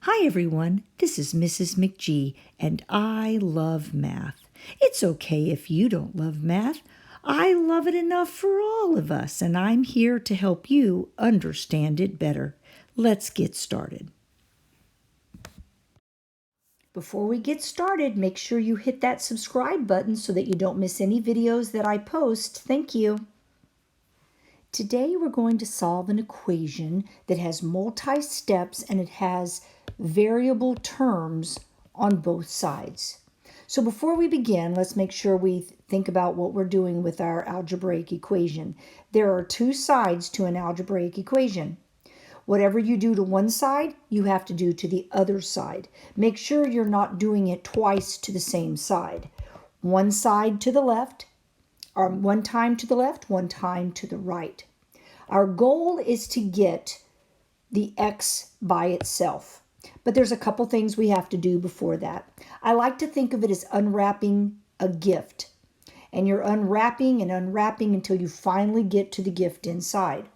Hi everyone, this is Mrs. McGee, and I love math. It's okay if you don't love math. I love it enough for all of us, and I'm here to help you understand it better. Let's get started. Before we get started, make sure you hit that subscribe button so that you don't miss any videos that I post. Thank you. Today we're going to solve an equation that has multi-steps and it has variable terms on both sides. So before we begin, let's make sure we think about what we're doing with our algebraic equation. There are two sides to an algebraic equation. Whatever you do to one side, you have to do to the other side. Make sure you're not doing it twice to the same side. One side to the left, or one time to the left, one time to the right. Our goal is to get the x by itself. But there's a couple things we have to do before that. I like to think of it as unwrapping a gift. And you're unwrapping and unwrapping until you finally get to the gift inside.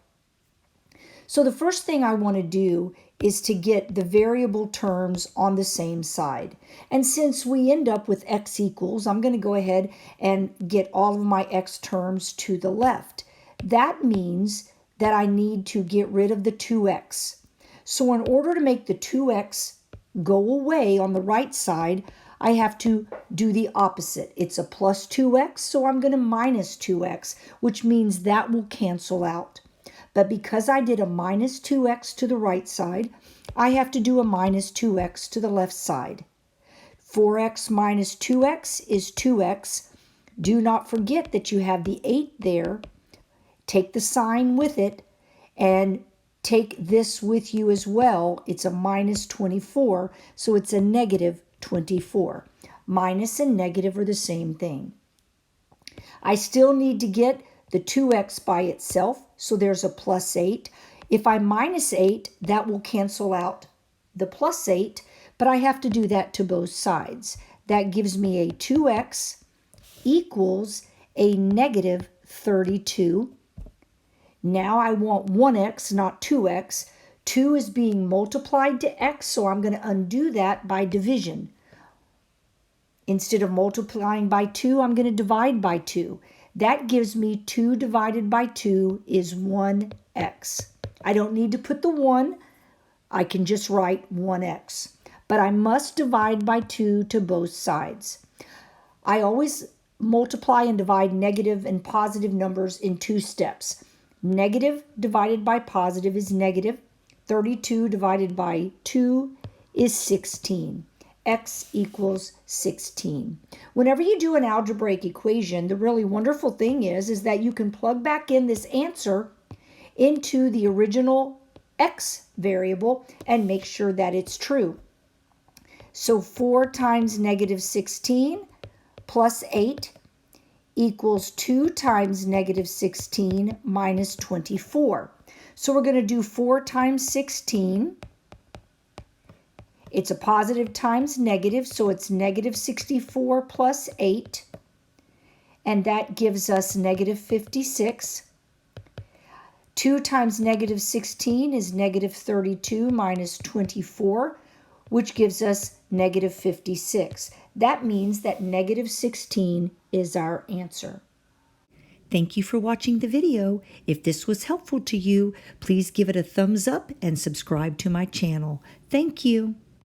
So the first thing I want to do is to get the variable terms on the same side. And since we end up with x equals, I'm going to go ahead and get all of my x terms to the left. That means that I need to get rid of the 2x. So in order to make the 2x go away on the right side, I have to do the opposite. It's a plus 2x, so I'm going to minus 2x, which means that will cancel out. But because I did a minus 2x to the right side, I have to do a minus 2x to the left side. 4x minus 2x is 2x. Do not forget that you have the 8 there. Take the sign with it and take this with you as well. It's a minus 24, so it's a negative 24. Minus and negative are the same thing. I still need to get the 2x by itself, so there's a plus 8. If I minus 8, that will cancel out the plus 8, but I have to do that to both sides. That gives me a 2x equals a negative 32. Now I want 1x, not 2x. 2 is being multiplied to x, so I'm going to undo that by division. Instead of multiplying by 2, I'm going to divide by 2. That gives me 2 divided by 2 is 1x. I don't need to put the 1. I can just write 1x. But I must divide by 2 to both sides. I always multiply and divide negative and positive numbers in 2 steps. Negative divided by positive is negative. 32 divided by 2 is 16. X equals 16. Whenever you do an algebraic equation, the really wonderful thing is that you can plug back in this answer into the original x variable and make sure that it's true. So 4 times negative 16 plus 8 equals 2 times negative 16 minus 24. So we're going to do 4 times 16. It's a positive times negative, so it's negative 64 plus 8. And that gives us negative 56. 2 times negative 16 is negative 32 minus 24, which gives us negative 56. That means that negative 16 is our answer. Thank you for watching the video. If this was helpful to you, please give it a thumbs up and subscribe to my channel. Thank you.